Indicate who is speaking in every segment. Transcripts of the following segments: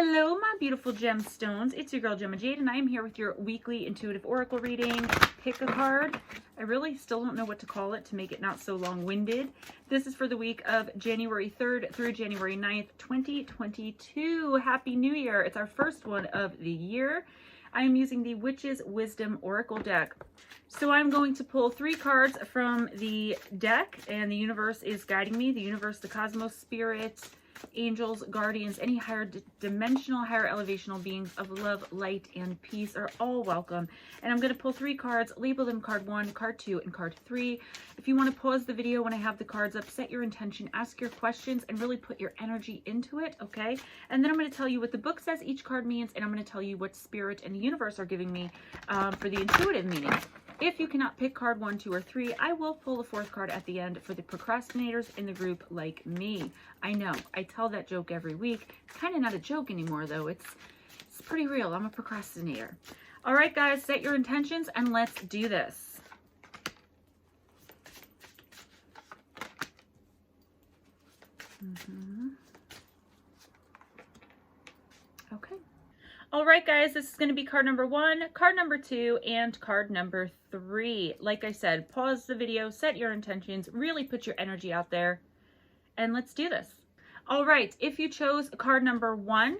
Speaker 1: Hello, my beautiful gemstones. It's your girl, Gemma Jade, and I am here with your weekly intuitive oracle reading. Pick a card. I really still don't know what to call it to make it not so long-winded. This is for the week of January 3rd through January 9th, 2022. Happy New Year. It's our first one of the year. I am using the Witch's Wisdom Oracle deck. So I'm going to pull 3 cards from the deck, and the universe is guiding me. The universe, the cosmos, spirit, angels, guardians, any higher dimensional, higher elevational beings of love, light, and peace are all welcome. And I'm going to pull 3 cards, label them card 1, card 2, and card 3. If you want to pause the video when I have the cards up, set your intention, ask your questions, and really put your energy into it, okay? And then I'm going to tell you what the book says each card means, and I'm going to tell you what spirit and the universe are giving me for the intuitive meaning. If you cannot pick card 1, 2, or 3, I will pull the 4th card at the end for the procrastinators in the group like me. I know, I tell that joke every week. It's kind of not a joke anymore, though. It's pretty real. I'm a procrastinator. All right, guys, set your intentions, and let's do this. Okay. All right, guys, this is going to be card number 1, card number 2, and card number 3. Like I said, pause the video, set your intentions, really put your energy out there, and let's do this. All right, if you chose card number 1,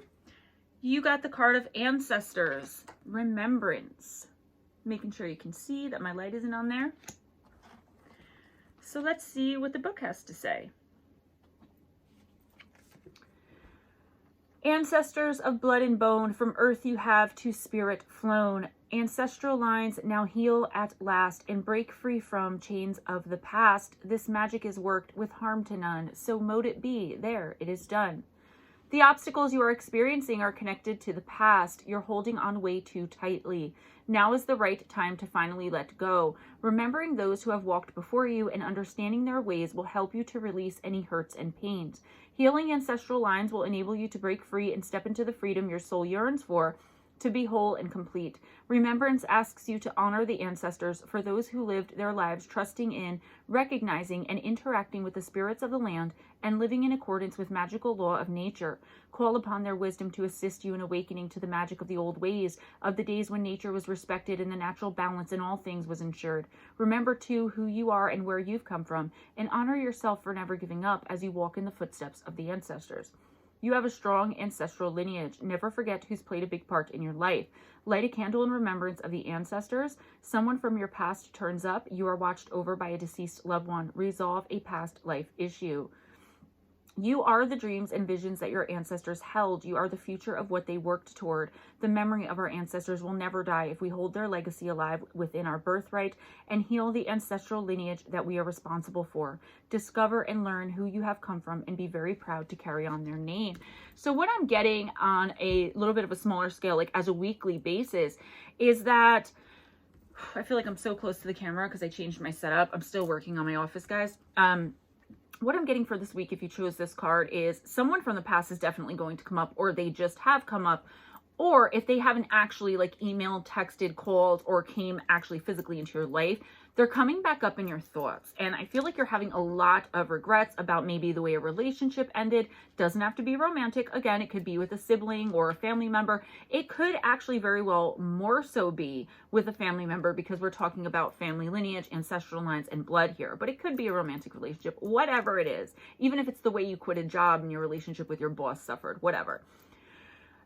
Speaker 1: you got the card of Ancestors, Remembrance. Making sure you can see that my light isn't on there. So let's see what the book has to say. Ancestors of blood and bone, from earth you have to spirit flown. Ancestral lines now heal at last and break free from chains of the past. This magic is worked with harm to none, so mote it be. There, it is done. The obstacles you are experiencing are connected to the past. You're holding on way too tightly. Now is the right time to finally let go. Remembering those who have walked before you and understanding their ways will help you to release any hurts and pains. Healing ancestral lines will enable you to break free and step into the freedom your soul yearns for, to be whole and complete. Remembrance asks you to honor the ancestors for those who lived their lives trusting in, recognizing, and interacting with the spirits of the land and living in accordance with magical law of nature. Call upon their wisdom to assist you in awakening to the magic of the old ways, of the days when nature was respected and the natural balance in all things was ensured. Remember, too, who you are and where you've come from, and honor yourself for never giving up as you walk in the footsteps of the ancestors. You have a strong ancestral lineage. Never forget who's played a big part in your life. Light a candle in remembrance of the ancestors. Someone from your past turns up. You are watched over by a deceased loved one. Resolve a past life issue. You are the dreams and visions that your ancestors held. You are the future of what they worked toward. The memory of our ancestors will never die if we hold their legacy alive within our birthright and heal the ancestral lineage that we are responsible for. Discover and learn who you have come from and be very proud to carry on their name. So what I'm getting on a little bit of a smaller scale, like as a weekly basis, is that I feel like I'm so close to the camera because I changed my setup. I'm still working on my office, guys. What I'm getting for this week, if you chose this card, is someone from the past is definitely going to come up, or they just have come up, or if they haven't actually like emailed, texted, called, or came actually physically into your life, they're coming back up in your thoughts. And I feel like you're having a lot of regrets about maybe the way a relationship ended. Doesn't have to be romantic. Again, it could be with a sibling or a family member. It could actually very well more so be with a family member because we're talking about family lineage, ancestral lines, and blood here. But it could be a romantic relationship, whatever it is. Even if it's the way you quit a job and your relationship with your boss suffered, whatever.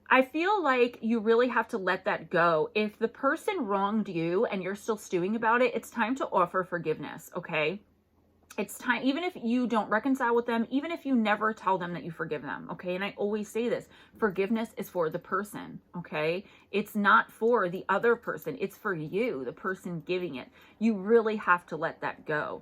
Speaker 1: I feel like you really have to let that go. If the person wronged you and you're still stewing about it, it's time to offer forgiveness, okay? It's time, even if you don't reconcile with them, even if you never tell them that you forgive them, okay? And I always say this, forgiveness is for the person, okay? It's not for the other person. It's for you, the person giving it. You really have to let that go.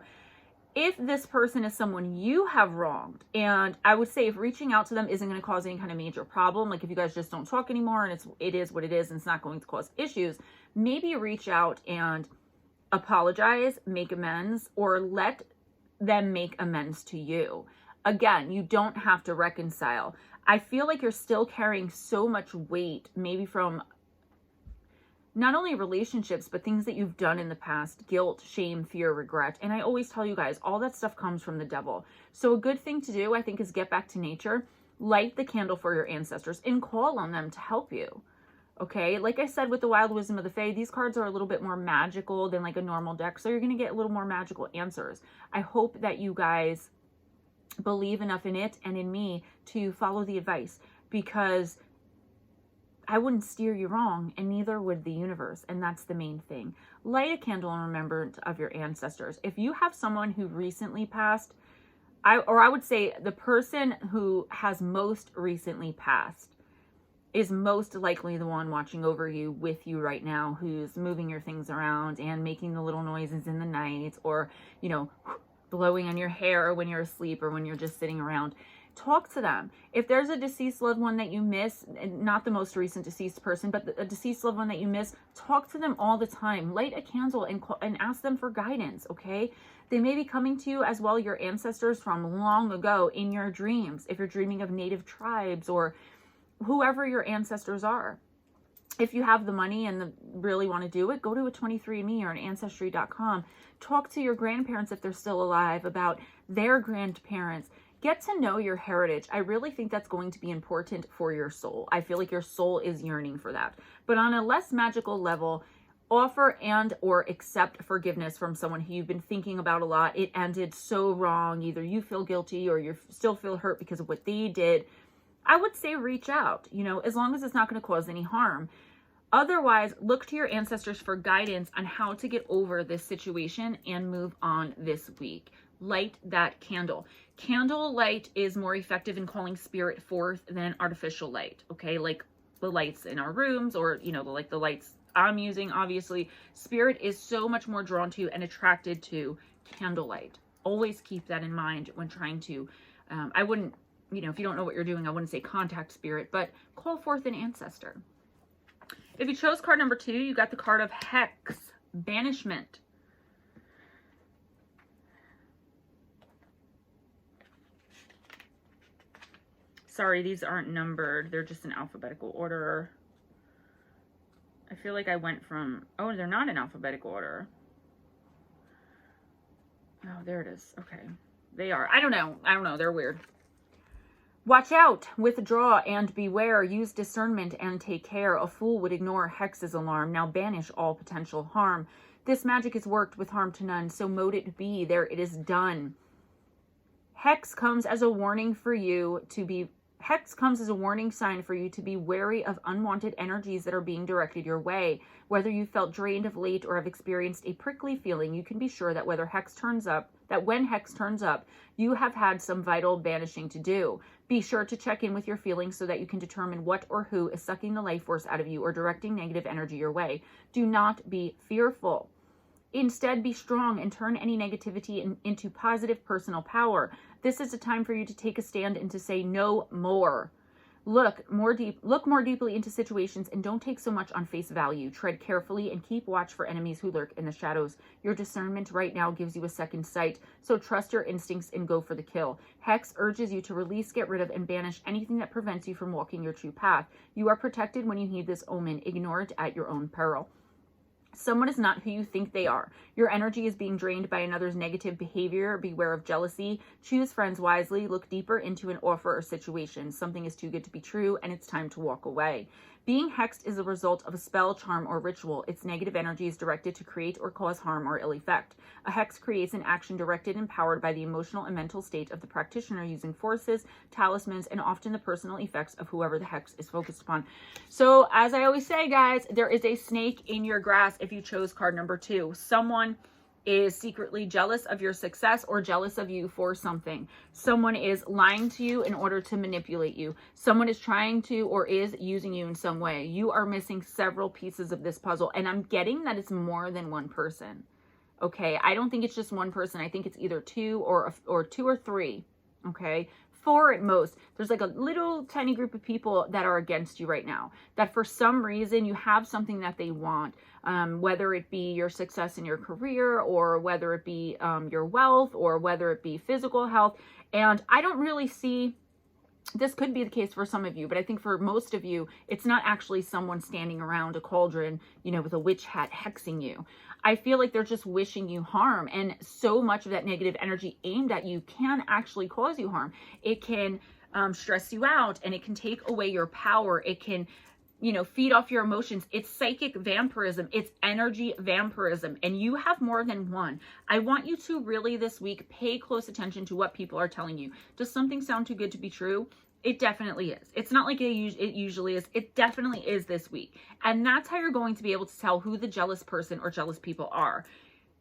Speaker 1: If this person is someone you have wronged, and I would say if reaching out to them isn't going to cause any kind of major problem, like if you guys just don't talk anymore and it is what it is and it's not going to cause issues, maybe reach out and apologize, make amends, or let them make amends to you. Again, you don't have to reconcile. I feel like you're still carrying so much weight, maybe from not only relationships, but things that you've done in the past, guilt, shame, fear, regret. And I always tell you guys, all that stuff comes from the devil. So a good thing to do, I think, is get back to nature. light the candle for your ancestors and call on them to help you. Okay, like I said with the Wild Wisdom of the Fae, these cards are a little bit more magical than like a normal deck, so you're going to get a little more magical answers. I hope that you guys believe enough in it and in me to follow the advice, because I wouldn't steer you wrong, and neither would the universe, and that's the main thing. Light a candle in remembrance of your ancestors. If you have someone who recently passed, I would say the person who has most recently passed is most likely the one watching over you, with you right now, who's moving your things around and making the little noises in the night, or, you know, blowing on your hair when you're asleep or when you're just sitting around. Talk to them. If there's a deceased loved one that you miss, and not the most recent deceased person, but a deceased loved one that you miss, talk to them all the time. Light a candle and ask them for guidance, okay? They may be coming to you as well, your ancestors from long ago, in your dreams, if you're dreaming of native tribes or whoever your ancestors are. If you have the money and really want to do it, go to a 23andMe or an Ancestry.com. Talk to your grandparents if they're still alive about their grandparents. Get to know your heritage. I really think that's going to be important for your soul. I feel like your soul is yearning for that. But on a less magical level, offer and or accept forgiveness from someone who you've been thinking about a lot. It ended so wrong. Either you feel guilty or you still feel hurt because of what they did. I would say reach out, you know, as long as it's not going to cause any harm. Otherwise, look to your ancestors for guidance on how to get over this situation and move on this week. Light that candle. Candle light is more effective in calling spirit forth than artificial light, okay? Like the lights in our rooms, or, you know, like the lights I'm using, obviously. Spirit is so much more drawn to and attracted to candlelight. Always keep that in mind when trying to, I wouldn't, you know, if you don't know what you're doing, I wouldn't say contact spirit, but call forth an ancestor. If you chose card number 2, you got the card of Hex, Banishment. Sorry, these aren't numbered. They're just in alphabetical order. I feel like I went from, oh, they're not in alphabetical order. Oh, there it is. Okay. They are. I don't know. They're weird. Watch out, withdraw and beware, use discernment and take care. A fool would ignore Hex's alarm. Now banish all potential harm. This magic is worked with harm to none, so mote it be, there it is done. Hex comes as a warning for you to be, Hex comes as a warning sign for you to be wary of unwanted energies that are being directed your way. Whether you felt drained of late or have experienced a prickly feeling, you can be sure that when Hex turns up, you have had some vital banishing to do. Be sure to check in with your feelings so that you can determine what or who is sucking the life force out of you or directing negative energy your way. Do not be fearful. Instead, be strong and turn any negativity into positive personal power. This is a time for you to take a stand and to say no more. Look more deeply into situations and don't take so much on face value. Tread carefully and keep watch for enemies who lurk in the shadows. Your discernment right now gives you a second sight, so trust your instincts and go for the kill. Hex urges you to release, get rid of, and banish anything that prevents you from walking your true path. You are protected when you heed this omen. Ignore it at your own peril. Someone is not who you think they are. Your energy is being drained by another's negative behavior. Beware of jealousy. Choose friends wisely. Look deeper into an offer or situation. Something is too good to be true, and it's time to walk away. Being hexed is a result of a spell, charm, or ritual. Its negative energy is directed to create or cause harm or ill effect. A hex creates an action directed and powered by the emotional and mental state of the practitioner, using forces, talismans, and often the personal effects of whoever the hex is focused upon. So, as I always say, guys, there is a snake in your grass if you chose card number 2. Someone is secretly jealous of your success or jealous of you for something. Someone is lying to you in order to manipulate you. Someone is trying to or is using you in some way. You are missing several pieces of this puzzle, and I'm getting that it's more than one person. Okay, I don't think it's just one person. I think it's either 2 or 2 or 3. Okay, 4 at most. There's like a little tiny group of people that are against you right now, that for some reason you have something that they want, whether it be your success in your career, or whether it be your wealth, or whether it be physical health. And I don't really see, this could be the case for some of you, but I think for most of you, it's not actually someone standing around a cauldron, you know, with a witch hat hexing you. I feel like they're just wishing you harm, and so much of that negative energy aimed at you can actually cause you harm. It can stress you out, and it can take away your power. It can, you know, feed off your emotions. It's psychic vampirism. It's energy vampirism, and you have more than one. I want you to really this week pay close attention to what people are telling you. Does something sound too good to be true? It definitely is. It's not like it usually is. It definitely is this week. And that's how you're going to be able to tell who the jealous person or jealous people are.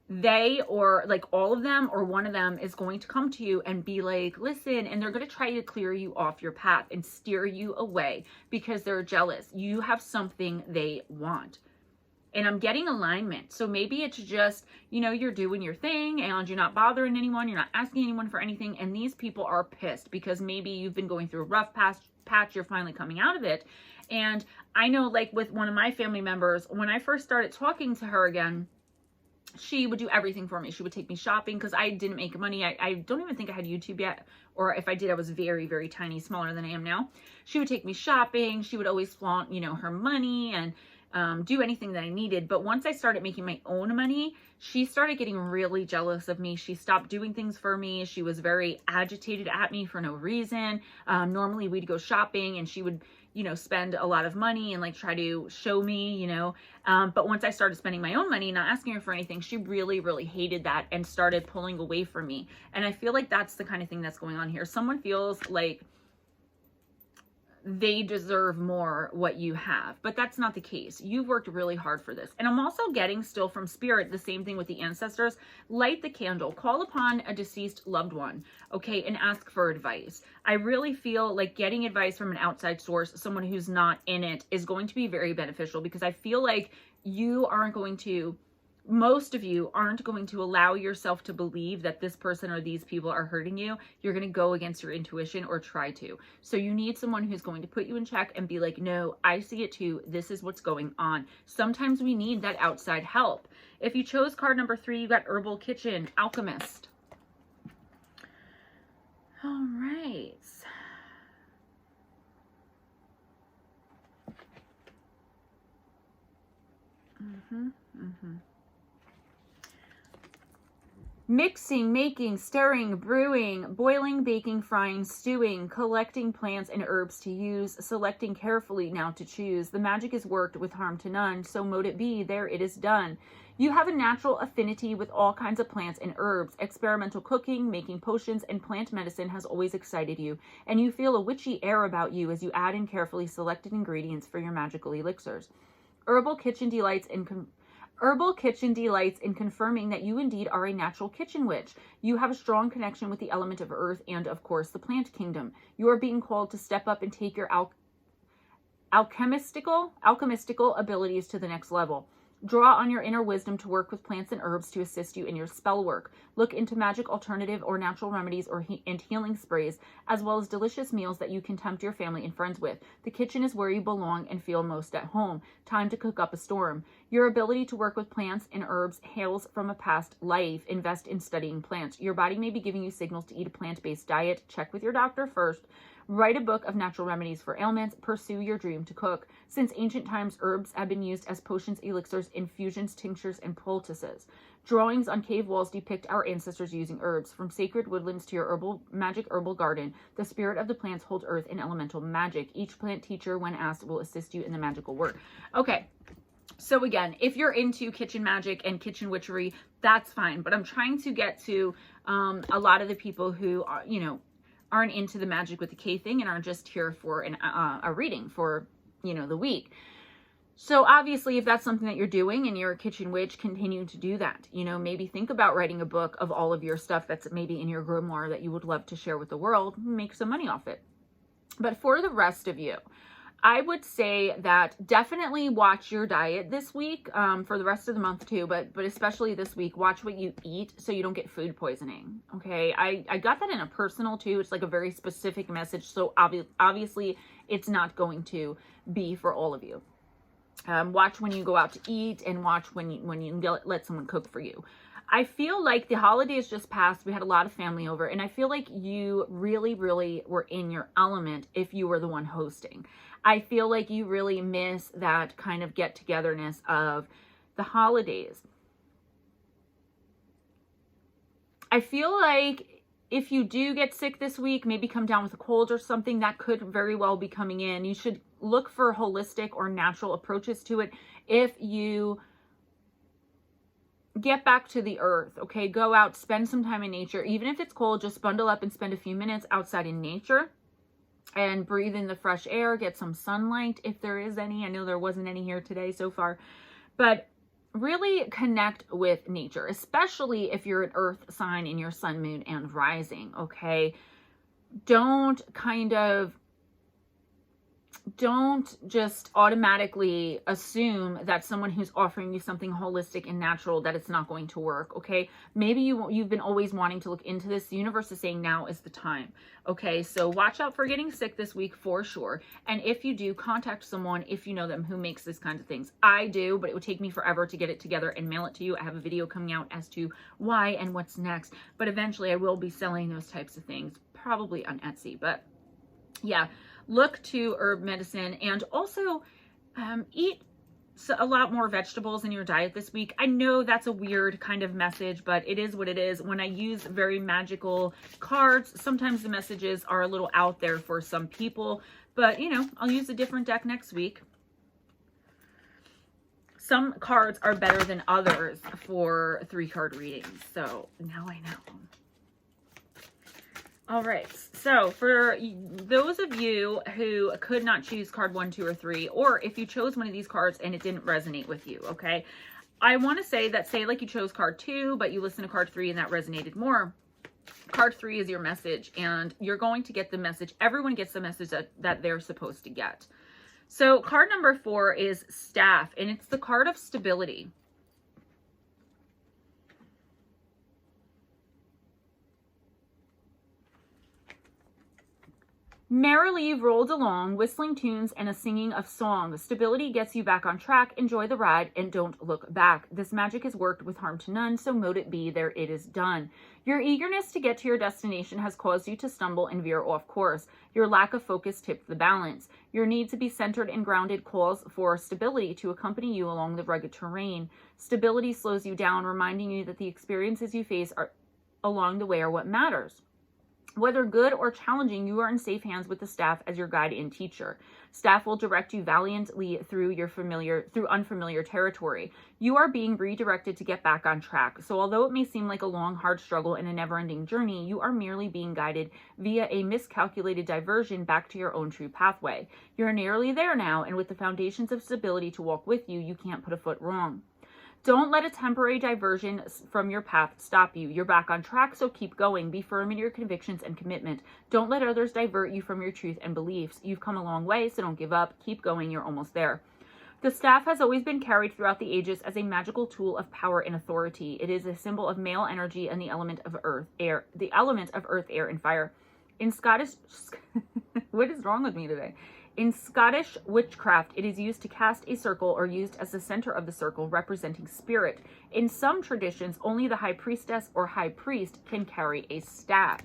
Speaker 1: They, or like all of them or one of them, is going to come to you and be like, listen, and they're going to try to clear you off your path and steer you away because they're jealous. You have something they want. And I'm getting alignment. So maybe it's just, you know, you're doing your thing and you're not bothering anyone. You're not asking anyone for anything. And these people are pissed because maybe you've been going through a rough patch. You're finally coming out of it. And I know, like with one of my family members, when I first started talking to her again, she would do everything for me. She would take me shopping because I didn't make money. I don't even think I had YouTube yet. Or if I did, I was very, very tiny, smaller than I am now. She would take me shopping. She would always flaunt, you know, her money and do anything that I needed. But once I started making my own money, she started getting really jealous of me. She stopped doing things for me. She was very agitated at me for no reason. Normally we'd go shopping and she would, you know, spend a lot of money and like try to show me, you know, but once I started spending my own money, not asking her for anything, she really, really hated that and started pulling away from me. And I feel like that's the kind of thing that's going on here. Someone feels like they deserve more what you have, but that's not the case. You've worked really hard for this. And I'm also getting still from spirit the same thing with the ancestors. Light the candle, call upon a deceased loved one, okay, and ask for advice. I really feel like getting advice from an outside source, someone who's not in it, is going to be very beneficial, because I feel like you aren't going to, most of you aren't going to allow yourself to believe that this person or these people are hurting you. You're going to go against your intuition, or try to. So you need someone who's going to put you in check and be like, no, I see it too. This is what's going on. Sometimes we need that outside help. If you chose card number 3, you got Herbal Kitchen, Alchemist. All right. Mixing, making, stirring, brewing, boiling, baking, frying, stewing, collecting plants and herbs to use, selecting carefully now to choose. The magic is worked with harm to none, so mote it be, there it is done. You have a natural affinity with all kinds of plants and herbs. Experimental cooking, making potions, and plant medicine has always excited you, and you feel a witchy air about you as you add in carefully selected ingredients for your magical elixirs. Herbal Kitchen delights in confirming that you indeed are a natural kitchen witch. You have a strong connection with the element of earth and, of course, the plant kingdom. You are being called to step up and take your alchemistical abilities to the next level. Draw on your inner wisdom to work with plants and herbs to assist you in your spell work. Look into magic alternative or natural remedies and healing sprays, as well as delicious meals that you can tempt your family and friends with. The kitchen is where you belong and feel most at home. Time to cook up a storm. Your ability to work with plants and herbs hails from a past life. Invest in studying plants. Your body may be giving you signals to eat a plant-based diet. Check with your doctor first. Write a book of natural remedies for ailments. Pursue your dream to cook. Since ancient times, herbs have been used as potions, elixirs, infusions, tinctures, and poultices. Drawings on cave walls depict our ancestors using herbs. From sacred woodlands to your magic herbal garden, the spirit of the plants holds earth and elemental magic. Each plant teacher, when asked, will assist you in the magical work. Okay. So again, if you're into kitchen magic and kitchen witchery, that's fine. But I'm trying to get to a lot of the people who are, you know, aren't into the magic with the K thing and are just here for a reading for, you know, the week. So obviously, if that's something that you're doing and you're a kitchen witch, continue to do that. You know, maybe think about writing a book of all of your stuff that's maybe in your grimoire that you would love to share with the world, make some money off it. But for the rest of you, I would say that definitely watch your diet this week, for the rest of the month too, but especially this week, watch what you eat so you don't get food poisoning, okay? I got that in a personal too. It's like a very specific message, so obviously it's not going to be for all of you. Watch when you go out to eat, and watch when you let someone cook for you. I feel like the holidays just passed. We had a lot of family over, and I feel like you really, really were in your element if you were the one hosting. I feel like you really miss that kind of get-togetherness of the holidays. I feel like if you do get sick this week, maybe come down with a cold or something, that could very well be coming in. You should look for holistic or natural approaches to it. If you get back to the earth, okay, go out, spend some time in nature. Even if it's cold, just bundle up and spend a few minutes outside in nature and breathe in the fresh air, get some sunlight if there is any. I know there wasn't any here today so far, but really connect with nature, especially if you're an earth sign in your sun, moon, and rising, okay? Don't just automatically assume that someone who's offering you something holistic and natural, that it's not going to work, okay? Maybe you've been always wanting to look into this. The universe is saying now is the time, okay? So watch out for getting sick this week for sure. And if you do, contact someone, if you know them, who makes this kind of things. I do, but it would take me forever to get it together and mail it to you. I have a video coming out as to why and what's next, but eventually I will be selling those types of things, probably on Etsy. But yeah, look to herb medicine, and also eat a lot more vegetables in your diet this week. I know that's a weird kind of message, but it is what it is. When I use very magical cards, sometimes the messages are a little out there for some people, but you know, I'll use a different deck next week. Some cards are better than others for 3-card readings, so now I know. All right, so for those of you who could not choose card 1, 2, or 3, or if you chose one of these cards and it didn't resonate with you, okay, I want to say that, say like you chose card 2, but you listened to card 3 and that resonated more. Card 3 is your message, and you're going to get the message. Everyone gets the message that they're supposed to get. So card number 4 is Staff, and it's the card of stability. Merrily you've rolled along, whistling tunes and a singing of song. Stability gets you back on track. Enjoy the ride and don't look back. This magic has worked with harm to none, so mote it be, there it is done. Your eagerness to get to your destination has caused you to stumble and veer off course. Your lack of focus tipped the balance. Your need to be centered and grounded calls for stability to accompany you along the rugged terrain. Stability slows you down, reminding you that the experiences you face along the way are what matters. Whether good or challenging, you are in safe hands with the staff as your guide and teacher. Staff will direct you valiantly through unfamiliar territory. You are being redirected to get back on track. So although it may seem like a long, hard struggle and a never-ending journey, you are merely being guided via a miscalculated diversion back to your own true pathway. You're nearly there now, and with the foundations of stability to walk with you, you can't put a foot wrong. Don't let a temporary diversion from your path stop you. You're back on track, so keep going. Be firm in your convictions and commitment. Don't let others divert you from your truth and beliefs. You've come a long way, so don't give up. Keep going. You're almost there. The staff has always been carried throughout the ages as a magical tool of power and authority. It is a symbol of male energy and the element of earth, air, and fire. In Scottish, what is wrong with me today? In Scottish witchcraft, it is used to cast a circle or used as the center of the circle, representing spirit. In some traditions, only the high priestess or high priest can carry a staff.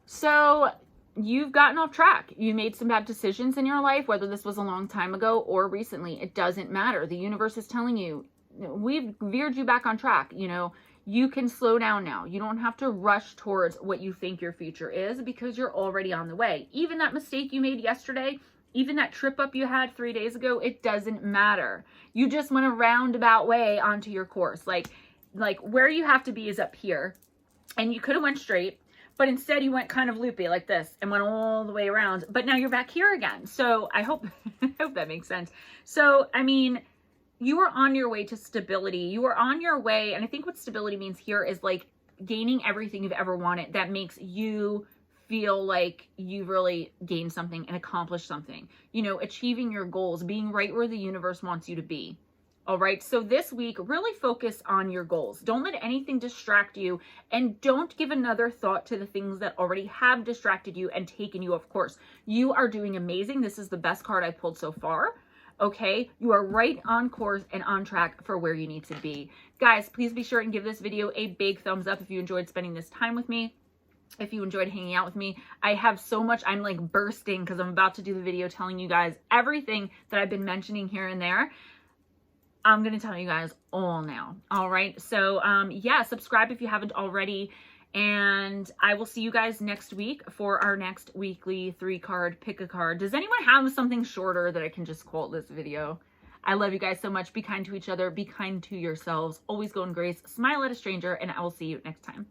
Speaker 1: So you've gotten off track. You made some bad decisions in your life, whether this was a long time ago or recently. It doesn't matter. The universe is telling you, we've veered you back on track. You know, you can slow down now. You don't have to rush towards what you think your future is, because you're already on the way. Even that mistake you made yesterday, even that trip up you had 3 days ago, it doesn't matter. You just went a roundabout way onto your course. Like where you have to be is up here, and you could have went straight, but instead you went kind of loopy like this and went all the way around, but now you're back here again. So I hope that makes sense. So, I mean, you are on your way to stability. You are on your way. And I think what stability means here is like gaining everything you've ever wanted that makes you feel like you've really gained something and accomplished something. You know, achieving your goals, being right where the universe wants you to be. All right. So this week, really focus on your goals. Don't let anything distract you, and don't give another thought to the things that already have distracted you and taken you off course. You are doing amazing. This is the best card I've pulled so far. Okay, you are right on course and on track for where you need to be. Guys, please be sure and give this video a big thumbs up if you enjoyed spending this time with me. If you enjoyed hanging out with me. I have so much, I'm like bursting because I'm about to do the video telling you guys everything that I've been mentioning here and there. I'm going to tell you guys all now. All right. So, yeah, subscribe if you haven't already. And I will see you guys next week for our next weekly 3-card pick a card. Does anyone have something shorter that I can just quote this video? I love you guys so much. Be kind to each other. Be kind to yourselves. Always go in grace. Smile at a stranger. And I will see you next time.